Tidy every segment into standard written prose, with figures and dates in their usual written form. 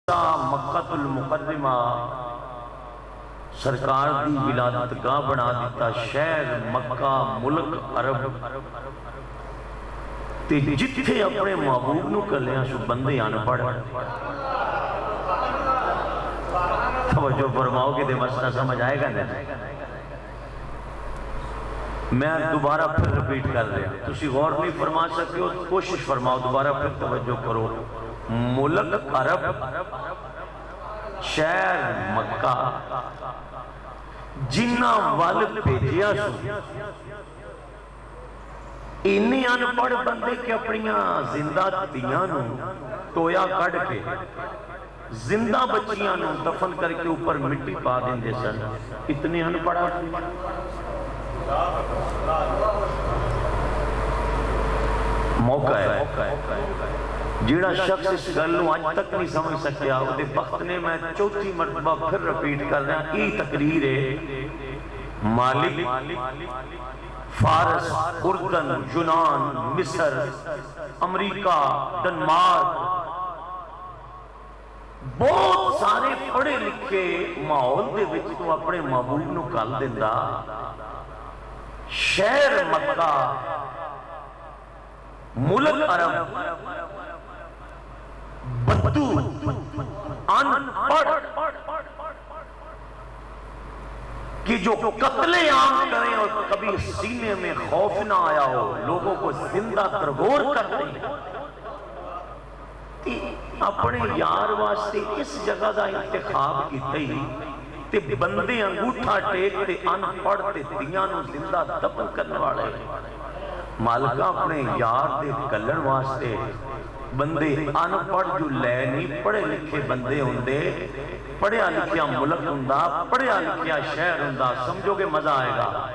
مکہ المکرمہ سرکار دی ولادت گاہ بنا دیتا، شہر مکہ ملک عرب تے جتھے اپنے محبوب نو کلیاں سو بندے آن پڑھ توجہ فرماؤ کہ دے مسئلہ سمجھ آئے گا نہیں؟ میں دوبارہ پھر رپیٹ کر رہا ہوں، تسی غور نہیں فرما سکتے ہو، کوشش فرماؤ، دوبارہ پھر توجہ کرو۔ ملک عرب، شہر مکہ، جنہ وال بھیجیا سو انہی ان پڑھ بندے کے اپنیاں زندہ دیاں نو ٹویا کڑ کے زندہ بچیاں نو دفن کر کے اوپر مٹی پا دیں دے سن، اتنے ان پڑھا موقع ہے۔ جیڑا شخص اس گلوں آج تک نہیں سمجھ سکیا وہ دے وقت نے میں چوتھی مرتبہ پھر رپیٹ کر رہا ہوں، یہ تقریر ہے مالک، فارس، اردن، یونان، مصر، امریکہ، ڈنمارک، بہت سارے پڑھے لکھے ماحول دے وچ تو اپنے محبوب نو کل دیندا، شہر مکہ ملک عرب بدو ان پڑھ کہ جو قتل عام کریں اور کبھی سینے میں خوف نہ آیا ہو، لوگوں کو زندہ ترغور کر دیں، اپنے یار واسطے اس جگہ دا انتخاب کیتے ہی تے بندے انگوٹھا ٹیک تے ان پڑھ تے دیاں نو زندہ دفن کرنے والے مالکہ اپنے یار دے کلن واسطے بندے ان پڑھ جو لے نہیں پڑھے لکھے بندے ہوندے، پڑھیا لکھیا ملک ہوندہ، پڑھیا لکھیا شہر ہوندہ، سمجھو کہ مزہ آئے گا۔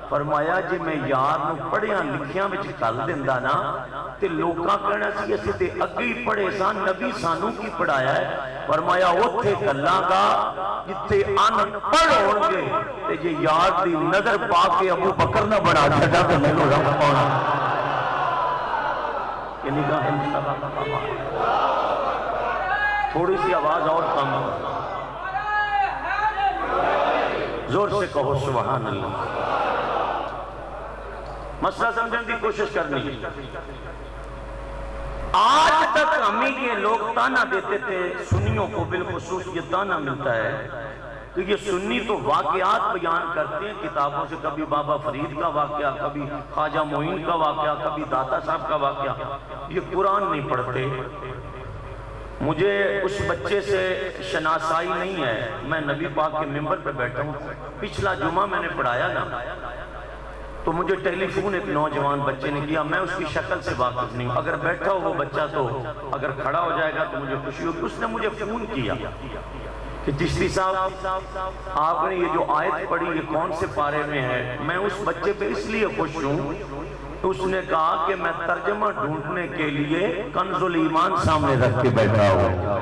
فرمایا جی میں یار نو پڑھیا لکھیا میں کل دیندہ نا تے لوکاں کہنا سی اسے تے اگئی پڑھے سان نبی سانو کی پڑھایا ہے۔ فرمایا وہ تھے کلاں گا جتے ان پڑھ ہونگے تے جی یار دی نظر پا کے ابو بکر نہ بڑھا چھڑا تو میں نو رنگ پانا کہ نگاہ تھوڑی سی آواز اور کم زور سے کہو سبحان اللہ۔ مسئلہ سمجھنے کی کوشش کرنی، آج تک ہمیں یہ لوگ تانا دیتے تھے، سنیوں کو بالخصوص یہ تانا ملتا ہے کہ یہ سنی تو واقعات بیان کرتے ہیں کتابوں سے، کبھی بابا فرید کا واقعہ، کبھی خواجہ معین کا واقعہ، کبھی داتا صاحب کا واقعہ، یہ قرآن نہیں پڑھتے۔ مجھے اس بچے سے شناسائی نہیں ہے، میں نبی پاک کے ممبر پہ بیٹھا ہوں، پچھلا جمعہ میں نے پڑھایا نا تو مجھے ٹیلی فون ایک نوجوان بچے نے کیا، میں اس کی شکل سے واقف نہیں ہوں، اگر بیٹھا ہو وہ بچہ تو اگر کھڑا ہو جائے گا تو مجھے خوشی ہوگی۔ اس نے مجھے فون کیا کہ چشتی صاحب آپ نے یہ جو آیت پڑھی یہ کون سے پارے میں ہے؟ میں اس بچے پہ اس لیے خوش ہوں، اس نے کہا کہ میں ترجمہ ڈھونڈنے کے لیے کنز الایمان سامنے رکھ کے بیٹھا ہوں۔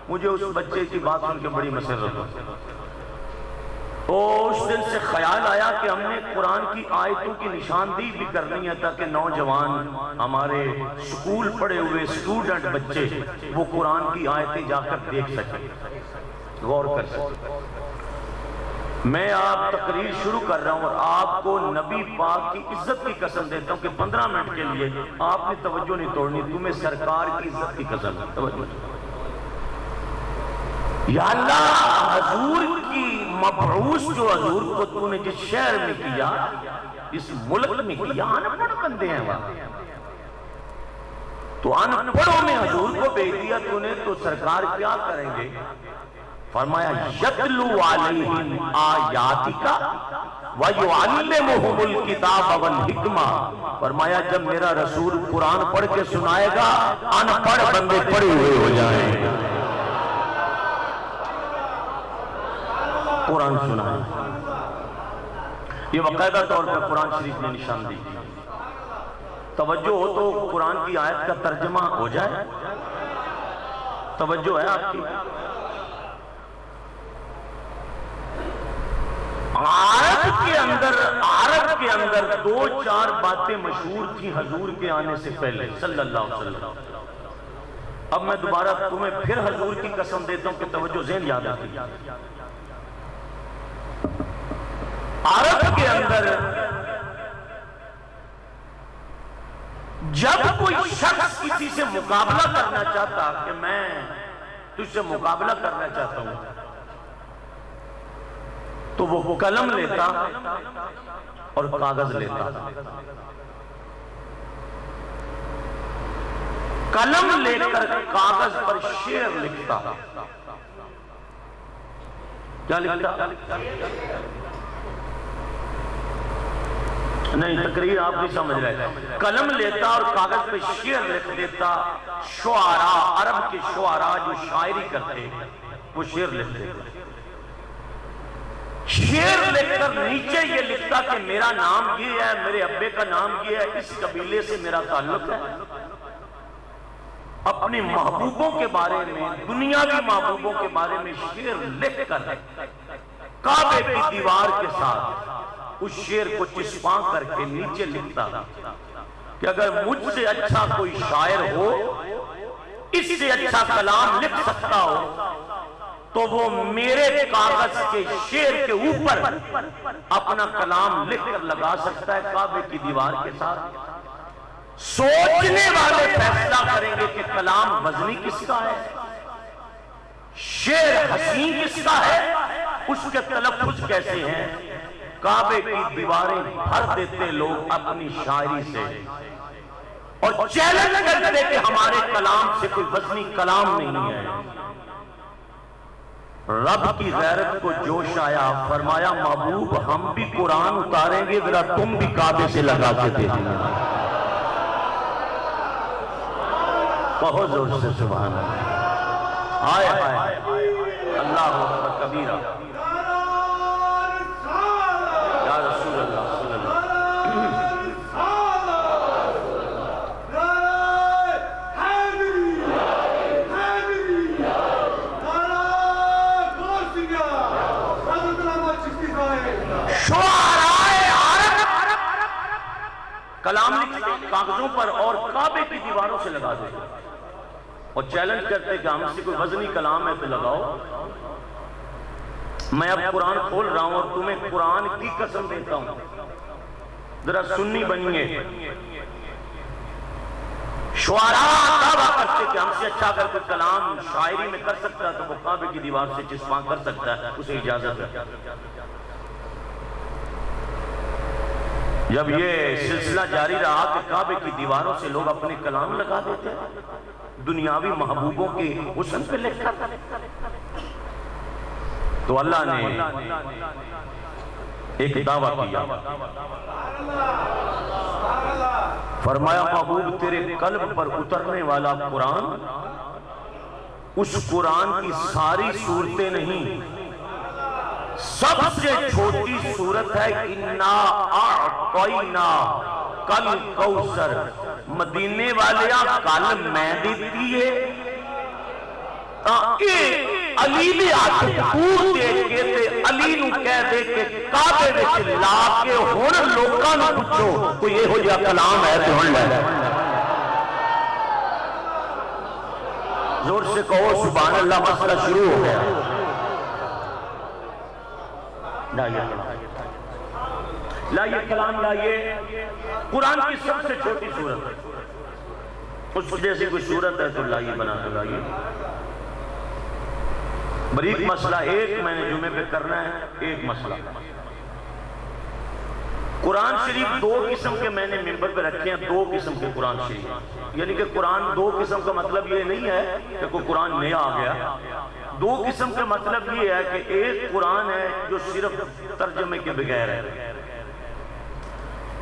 مجھے اس بچے کی بات سن کے بڑی مسرت ہوئی، اس دن سے خیال آیا کہ ہم نے قرآن کی آیتوں کی نشاندہی بھی کرنی ہے تاکہ نوجوان ہمارے سکول پڑھے ہوئے اسٹوڈنٹ بچے وہ قرآن کی آیتیں جا کر دیکھ سکیں، غور کر سکیں۔ میں آپ تقریر شروع کر رہا ہوں اور آپ کو نبی پاک کی عزت کی قسم دیتا ہوں کہ 15 منٹ کے لیے آپ نے توجہ نہیں توڑنی، تمہیں سرکار کی عزت کی قسم توجہ۔ یا اللہ حضور کی مبعوث جو حضور کو تو نے جس شہر میں کیا، اس ملک میں کیا، ان پڑھ بندے ہیں وہاں تو ان پڑھوں میں حضور کو بھیج دیا تو نے، تو سرکار کیا کریں گے؟ فرمایا یتلو علیہم آیاتک ویعلمہم الکتاب والحکمہ، فرمایا جب میرا رسول قرآن پڑھ کے سنائے گا ان پڑھ بندے پڑھے ہوئے ہو جائیں گے۔ قرآن سنائے، یہ باقاعدہ طور پر قرآن شریف نے نشان دی، توجہ ہو تو قرآن کی آیت کا ترجمہ ہو جائے، توجہ ہے آپ کی؟ عرب کے اندر دو چار باتیں مشہور تھیں حضور کے آنے سے پہلے صلی اللہ علیہ وسلم۔ اب میں دوبارہ تمہیں پھر حضور کی قسم دیتا ہوں کہ توجہ ذہن یاد رکھیے. عرب کے اندر جب کوئی شخص کسی سے مقابلہ کرنا چاہتا کہ میں تجھ سے مقابلہ کرنا چاہتا ہوں تو وہ قلم لیتا اور کاغذ لیتا. قلم لے کر کاغذ پر شعر لکھتا. کیا لکھتا؟ نہیں، تقریر آپ نہیں سمجھ رہے. قلم لیتا اور کاغذ پہ شعر لکھ دیتا. شعراء، عرب کے شعراء جو شاعری کرتے وہ شعر لکھ دیتے. شعر لکھ کر نیچے یہ لکھتا کہ میرا نام یہ ہے، میرے ابے کا نام یہ ہے، اس قبیلے سے میرا تعلق ہے. اپنے محبوبوں کے بارے میں، دنیاوی محبوبوں کے بارے میں شعر لکھ کر کعبے کی دیوار کے ساتھ اس شعر کو چسپاں کر کے نیچے لکھتا کہ اگر مجھ سے اچھا کوئی شاعر ہو، اس سے اچھا کلام لکھ سکتا ہو تو وہ میرے کاغذ کے شعر کے اوپر اپنا کلام لکھ کر لگا سکتا ہے کعبے کی دیوار کے ساتھ. سوچنے والے فیصلہ کریں گے کہ کلام وزنی کس کا ہے، شعر حسین کس کا ہے، اس کے تلفظ کیسے ہیں. کعبے کی دیواریں بھر دیتے لوگ اپنی شاعری سے اور چیلنج کرتے کہ ہمارے کلام سے کوئی وزنی کلام نہیں ہے. رب کی غیرت کو جوش آیا، فرمایا محبوب ہم بھی قرآن اتاریں گے، ذرا تم بھی کعبے سے لگا کے دے دیں. بہت زور سے سبحان اللہ. آئے آئے اللہ اکبر کبیرہ. یا رسول اللہ صلی اللہ کلام لکھتے کاغذوں پر اور کعبے کی دیواروں سے لگا دیتے اور چیلنج کرتے کہ ہم سے کوئی وزنی کلام ہے تو لگاؤ. میں اب قرآن کھول رہا ہوں اور تمہیں قرآن کی قسم دیتا ہوں، ذرا سنی بنیے. شعراء دعویٰ کرتے کہ ہم سے اچھا اگر کوئی کلام شاعری میں کر سکتا ہے تو وہ کعبے کی دیوار سے چسپاں کر سکتا ہے، اسے اجازت ہے. جب یہ سلسلہ جاری رہا کہ کعبے کی دیواروں سے لوگ اپنے کلام لگا دیتے دنیاوی محبوبوں کے حسن پہ لکھ کر، تو اللہ نے ایک دعویٰ کیا. فرمایا محبوب تیرے قلب پر اترنے والا قرآن اس قرآن کی ساری صورتیں نہیں، سب سے چھوٹی صورت ہے اِنَّا أَعْطَيْنَا کل کوثر. مدینے والیا کل میں دیتی ہے علی نے آج پور دے کے تے علی نو کہہ دے کہ کعبے وچ لا کے ہن لوکاں نو پوچھو کوئی یہ ہو جا کلام ہے تے ہن لے. زور سے کہو سبحان اللہ. مسئلہ شروع ہو گیا. لائیے کلام لائیے. قرآن کی سب سے چھوٹی صورت ہے، اس جیسی کوئی صورت ہے تو لائیے، بنا کے لائیے. بریک مسئلہ ایک میں نے جمعے پہ کرنا ہے. ایک مسئلہ قرآن شریف دو قسم کے میں نے ممبر پہ رکھے ہیں. دو قسم کے قرآن شریف، یعنی کہ قرآن دو قسم کا مطلب یہ نہیں ہے کہ کوئی قرآن نیا آ گیا. دو قسم کا مطلب یہ ہے کہ ایک قرآن ہے جو صرف ترجمے کے بغیر ہے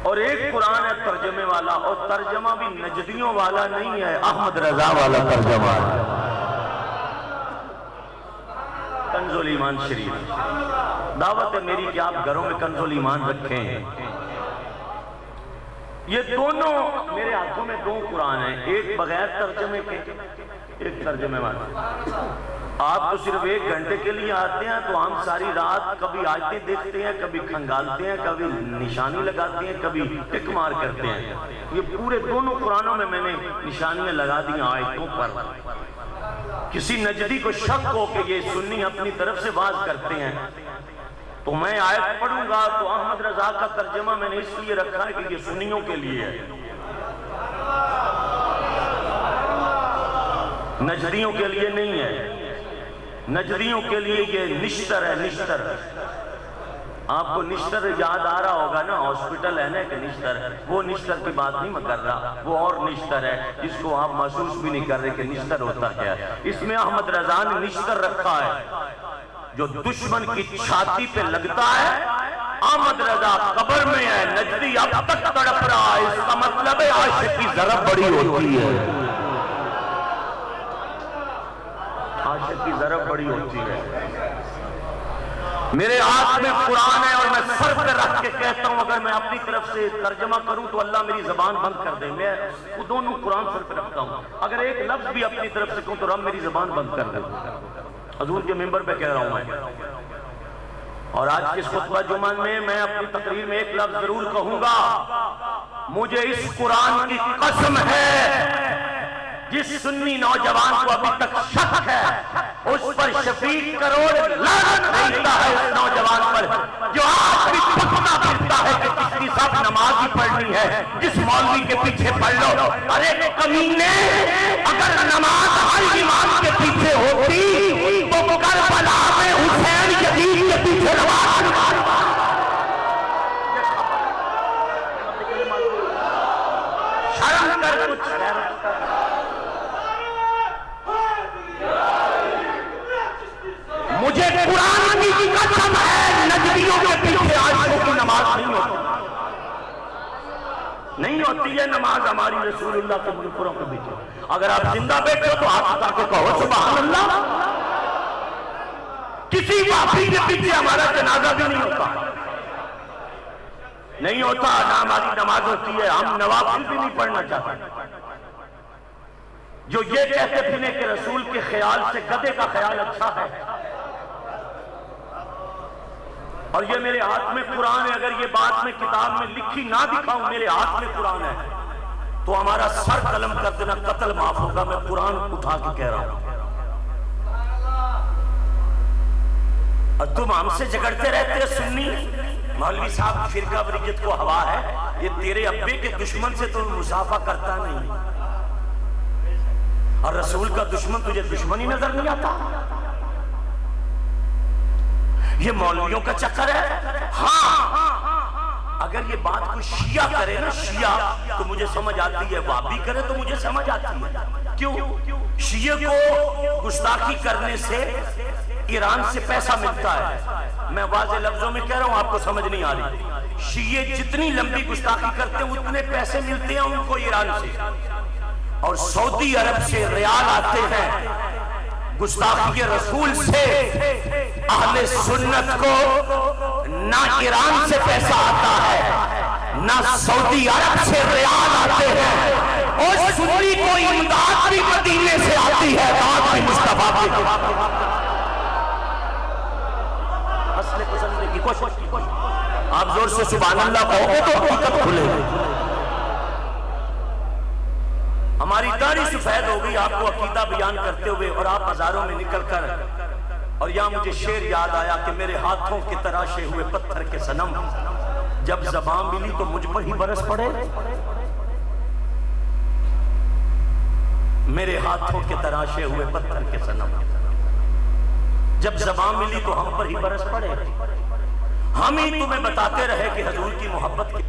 اور ایک قرآن ہے ترجمے والا، اور ترجمہ بھی نجدیوں والا نہیں ہے، احمد رضا والا ترجمہ ہے. کنز الایمان شریف. دعوت ہے میری کہ آپ گھروں میں کنز الایمان رکھیں. یہ دونوں میرے ہاتھوں میں دو قرآن ہیں، ایک بغیر ترجمے کے، ایک ترجمے والا. آپ تو صرف 1 گھنٹے کے لیے آتے ہیں تو ہم ساری رات کبھی آیتیں دیکھتے ہیں، کبھی کھنگالتے ہیں، کبھی نشانی لگاتے ہیں، کبھی ٹک مار کرتے ہیں۔ یہ پورے دونوں قرآنوں میں میں نے نشانیاں لگا دی آیتوں پر۔ کسی نجدی کو شک ہو کہ یہ سنی اپنی طرف سے واز کرتے ہیں تو میں آیت پڑھوں گا تو احمد رضا کا ترجمہ میں نے اس لیے رکھا ہے کہ یہ سنیوں کے لیے ہے، نجدیوں کے لیے نہیں ہے۔ نجدیوں کے لیے یہ نشتر ہے، نشتر۔ آپ کو نشتر یاد آ رہا ہوگا نا، ہاسپٹل ہے نا کہ نشتر، وہ نشتر کی بات نہیں میں کر رہا، وہ اور نشتر ہے جس کو آپ محسوس بھی نہیں کر رہے کہ نشتر ہوتا کیا ہے۔ اس میں احمد رضا نے نشتر رکھا ہے جو دشمن کی چھاتی پہ لگتا ہے۔ احمد رضا قبر میں ہے، نجدی اب تک تڑپ رہا ہے، اس کا مطلب ہے عاشق کی ضرب بڑی ہوتی ہے، عاشق کی ضرب بڑی ہوتی ہے۔ میرے ہاتھ میں قرآن ہے اور میں سر پہ رکھ کے کہتا ہوں اگر میں اپنی طرف سے ترجمہ کروں تو اللہ میری زبان بند کر دے۔ میں دونوں قرآن سر پہ رکھتا ہوں، اگر ایک لفظ بھی اپنی طرف سے کہوں تو رب میری زبان بند کر دے۔ حضور کے منبر پہ کہہ رہا ہوں میں، اور آج کے خطبہ جمعہ میں اپنی تقریر میں ایک لفظ ضرور کہوں گا، مجھے اس قرآن کی قسم ہے جس سنی نوجوان کو ابھی تک شک ہے اس پر شفیق کروڑ لعنت بھیجتا ہے، اس نوجوان پر جو آج بھی پھکتا پھرتا ہے کہ کس کی سب نماز ہی پڑھنی ہے، جس مولوی کے پیچھے پڑھ لو۔ ارے کمینے، اگر نماز ہر امام کے پیچھے ہوتی تو کربلا میں حسین یزید کے پیچھے نماز شرم کر کچھ مجھے قرآن کی قسم ہے نجدیوں کے پیچھے عاشقوں کی نماز نہیں ہوتی ہے نماز ہماری رسول اللہ کے منکروں کے پیچھے۔ اگر آپ زندہ بیٹھے ہو تو ہاتھ اٹھا کے کہو سبحان اللہ۔ کسی وافی کے پیچھے ہمارا جنازہ بھی نہیں ہوتا، نہیں ہوتا، نہ ہماری نماز ہوتی ہے، ہم نوافل بھی نہیں پڑھنا چاہتے۔ جو یہ کہتے پھرنے کہ رسول کے خیال سے گدھے کا خیال اچھا ہے، اور یہ میرے ہاتھ میں قرآن ہے، اگر یہ بات میں کتاب میں لکھی نہ دکھاؤں، میرے ہاتھ میں قرآن ہے تو ہمارا سر قلم کر دینا، قتل معاف ہوگا۔ میں قرآن اٹھا کے کہہ رہا ہوں، اور تم ہم سے جھگڑتے رہتے ہیں سنی مولوی صاحب فرقہ واریت کو ہوا ہے، یہ تیرے ابے کے دشمن سے تو مصافحہ کرتا نہیں، اور رسول کا دشمن تجھے دشمن ہی نظر نہیں آتا۔ یہ مولویوں کا چکر ہے۔ ہاں اگر یہ بات کوئی شیعہ کرے نا، شیعہ تو مجھے سمجھ آتی ہے، وہابی کرے تو مجھے سمجھ آتی ہے۔ کیوں؟ شیعہ کو گستاخی کرنے سے ایران سے پیسہ ملتا ہے۔ میں واضح لفظوں میں کہہ رہا ہوں، آپ کو سمجھ نہیں آ رہی۔ شیعہ جتنی لمبی گستاخی کرتے ہیں اتنے پیسے ملتے ہیں ان کو ایران سے، اور سعودی عرب سے ریال آتے ہیں۔ گستاخی رسول سے اہل سنت کو نہ ایران سے پیسہ آتا ہے نہ سعودی عرب سے ریال آتے ہیں، اور سنی کو امداد بھی مدینے سے آتی ہے، بات بھی مصطفیٰ کی۔ اصل کو سمجھنے کی کوشش کی، آپ زور سے سبحان اللہ کہو گے تو حقیقت کھلے گی۔ ہماری داڑھی سفید ہو گئی آپ کو عقیدہ بیان کرتے ہوئے، اور آپ بازاروں میں نکل کر، اور یہاں مجھے شعر یاد آیا کہ میرے ہاتھوں کے تراشے ہوئے پتھر کے صنم، جب زبان ملی تو مجھ پر ہی برس پڑے۔ میرے ہاتھوں کے تراشے ہوئے پتھر کے صنم، جب زبان ملی تو ہم پر ہی برس پڑے۔ ہم ہی تمہیں بتاتے رہے کہ حضور کی محبت کی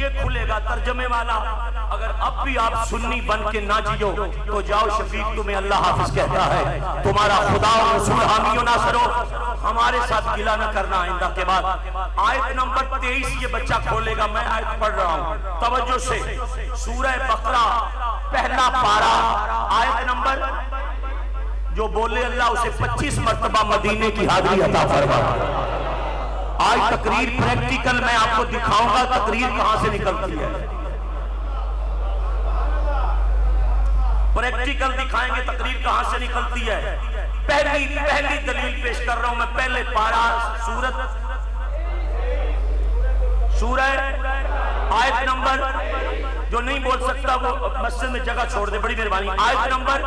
یہ کھلے گا ترجمے والا. اگر اب بھی آپ سنی بن کے نہ جیو تو جاؤ شفیق تمہیں اللہ حافظ کہتا ہے. تمہارا خدا و رسول حامی و ناصر ہو. ہمارے ساتھ گلہ نہ کرنا آئندہ کے بعد. آیت نمبر 23 یہ بچہ کھولے گا. میں آیت پڑھ رہا ہوں توجہ سے. سورہ بقرہ پہلا پارہ آیت نمبر. جو بولے اللہ اسے 25 مرتبہ مدینے کی حاضری عطا فرما. آج تقریر پریکٹیکل میں آپ کو دکھاؤں گا تقریر کہاں سے نکلتی ہے. پریکٹیکل دکھائیں گے تقریر کہاں سے نکلتی ہے. پہلی دلیل پیش کر رہا ہوں میں. پہلے پارہ سورہ آیت نمبر. جو نہیں بول سکتا وہ مسجد میں جگہ چھوڑ دے بڑی مہربانی. آیت نمبر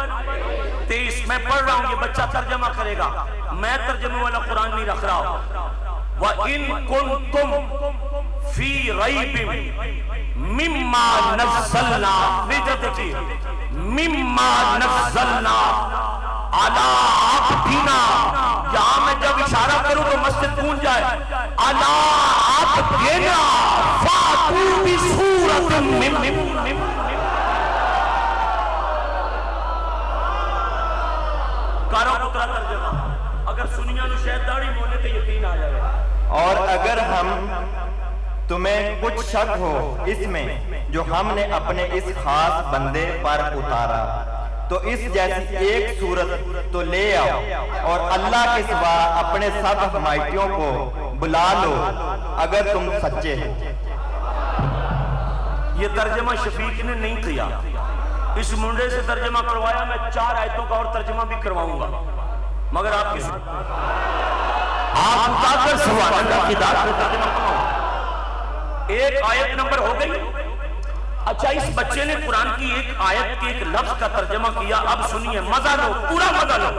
23 میں پڑھ رہا ہوں. یہ بچہ ترجمہ کرے گا. میں ترجمے والا قرآن نہیں رکھ رہا ہوں. وَإِن كُنتُمْ فِي رَيْبٍ مِّمَّا نَزَّلْنَا مِّمَّا نَزَّلْنَا عَلَىٰ عَبْدِنَا. یہاں میں جب اشارہ کروں تو مسجد گونج جائے. عَلَىٰ عَبْدِنَا فَأْتُوا بِسُورَةٍ مِّن. کاروں پترا ترجمہ. اگر سنیاں نو شاید داڑھی مونے تے یقین آ جائے. اور اگر ہم تمہیں کچھ شک ہو اس میں جو ہم نے اپنے اس خاص بندے پر اتارا تو اس جیسی ایک صورت تو لے آؤ اور اللہ کے سوا اپنے سب حمایتیوں کو بلا لو اگر تم سچے ہو. یہ ترجمہ شفیق نے نہیں کیا. اس منڈے سے ترجمہ کروایا. میں 4 آیتوں کا اور ترجمہ بھی کرواؤں گا مگر آپ کسی آپ اٹھا کر سوال اللہ کی داد میں ترجمہ کرواؤں. ایک آیت نمبر ہو گئی. اچھا اس بچے نے قرآن کی ایک آیت کے ایک لفظ کا ترجمہ کیا. اب سنیے مزہ لو پورا مزہ لو.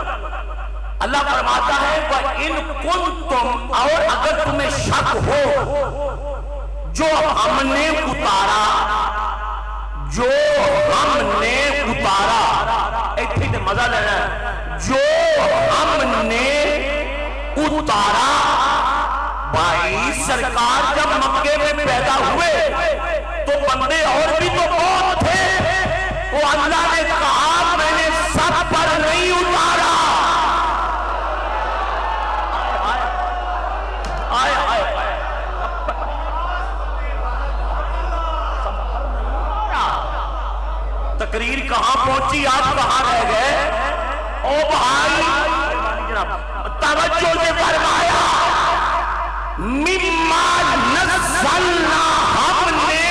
اللہ فرماتا ہے وَإِن كُنتُمْ اور اگر تمہیں شک ہو جو ہم نے اتارا ایتھی تے مزہ لینا ہے. جو ہم نے اتارا. بھائی سرکار جب مکے میں پیدا ہوئے تو بندے اور بھی تو بہت تھے. وہ اللہ نے کہا میں نے سب پر نہیں اتارا. تقریر کہاں پہنچی آپ کہاں رہ گئے. او بھائی توجہ سے فرمایا مما نزلنا ہم نے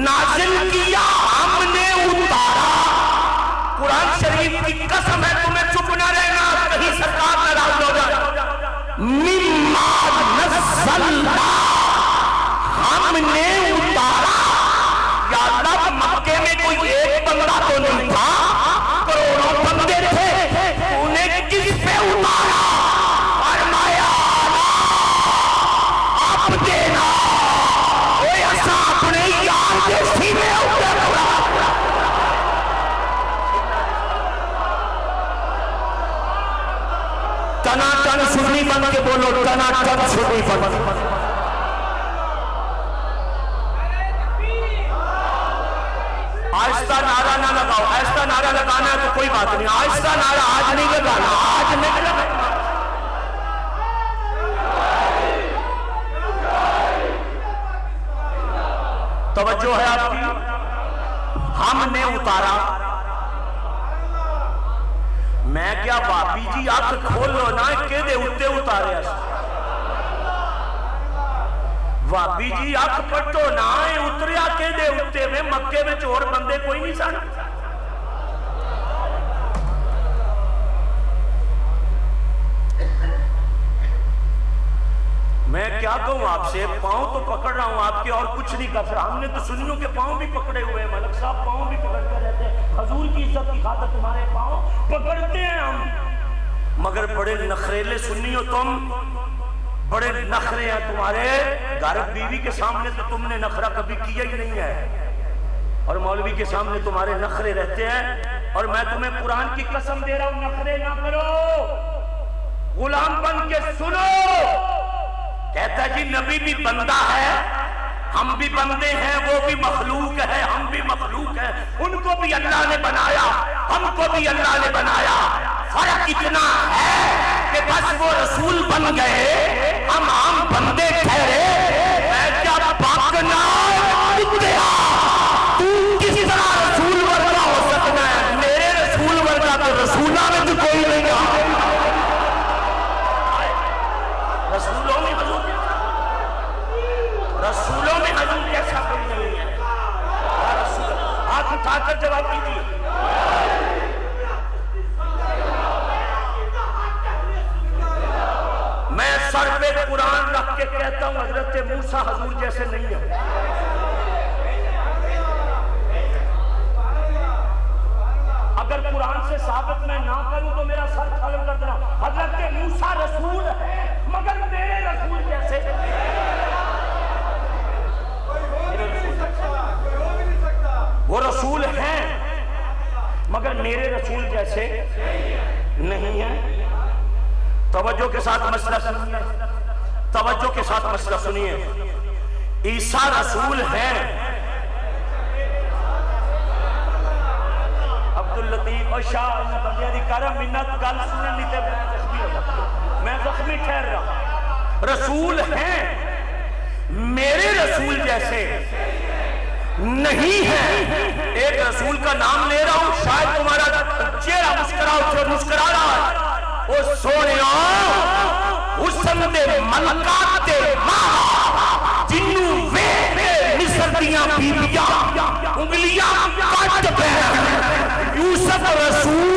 نازل کیا ہم نے اتارا. قرآن شریف کی قسم ہے تمہیں چپ نہ رہنا کہیں سرکار ناراض ہو جائے. مما نزلنا ہم نے اتارا. یا اللہ مکے میں کوئی ایک بندہ تو نہیں تھا کروڑوں بندے تھے. انہیں کس پہ اتارا. فرمایا آپ دینا اوہ ایسا اپنے یار جیسی میں اتارا. ٹنا ٹن سنی بن کے بولو. ٹنا ٹن سنی بن. آہستہ نعرہ نہ لگاؤ. آہستہ نعرہ لگانا ہے تو کوئی بات نہیں. آہستہ نعرہ آج نہیں لگانا. آج نہیں لگانا. توجہ ہے آپ کی. ہم نے اتارا. میں کیا بابی جی آنکھ کھول لو نا کہ دے اتے اتارے. بابی جی آنکھ پٹو نہ اتریا کے دے اتے میں مکے میں چور بندے کوئی نہیں سن. میں کیا کہوں آپ سے. پاؤں تو پکڑ رہا ہوں آپ کے اور کچھ نہیں کر رہا. ہم نے تو سنیوں کے پاؤں بھی پکڑے ہوئے ہیں. ملک صاحب پاؤں بھی پکڑتے رہتے ہیں. حضور کی عزت کی خاطر تمہارے پاؤں پکڑتے ہیں ہم. مگر بڑے نخریلے سنی ہو تم. بڑے نخرے ہیں تمہارے. گھر بیوی کے سامنے تو تم نے نخرہ کبھی کیا ہی نہیں ہے اور مولوی کے سامنے تمہارے نخرے رہتے ہیں. اور میں تمہیں قرآن کی قسم دے رہا ہوں نخرے نہ کرو. غلام بن کے سنو. بھی نبی بھی بندہ ہے، ہم بھی بندے ہیں، وہ بھی مخلوق ہے، ہم بھی مخلوق ہیں، ان کو بھی اللہ نے بنایا، ہم کو بھی اللہ نے بنایا، فرق اتنا ہے کہ بس وہ رسول بن گئے، ہم عام بندے ٹھہرے۔ میں کیا باکنا کتیا، تو کس طرح رسول ورگا ہو سکنا ہے؟ میرے رسول ورگا تو رسولہ میں تو کوئی نہیں ہے، رسولوں میں حضور، رسولوں میں حضور جیسا کوئی نہیں ہے۔ ہاتھ اٹھا کر جواب کیجیے۔ میں سر پہ قرآن رکھ کے کہتا ہوں حضرت موسیٰ حضور جیسے نہیں ہے۔ اگر قرآن سے ثابت میں نہ کروں تو میرا سر قلم کر دینا۔ حضرت موسیٰ رسول ہے مگر میرے رسول جیسے، وہ رسول ہیں مگر میرے رسول جیسے نہیں ہیں۔ توجہ کے ساتھ مسئلہ سنیے، توجہ کے ساتھ مسئلہ سنیے۔ عیسیٰ رسول ہیں، عبداللطیف اور شاہ انہاں بندیاں دی کرم منت گل سنن نہیں تے میں زخمی ٹھہر رہا۔ رسول ہیں میرے رسول جیسے نہیں ہے۔ ایک رسول کا نام لے رہا ہوں، شاید تمہارا چہرہ مسکرا رہا ہے۔ او سونیا حسن دے ملکات دے ماں جنوں ویکھ کے مصر دیاں بیبیاں انگلیاں کٹ پے، یوسف رسول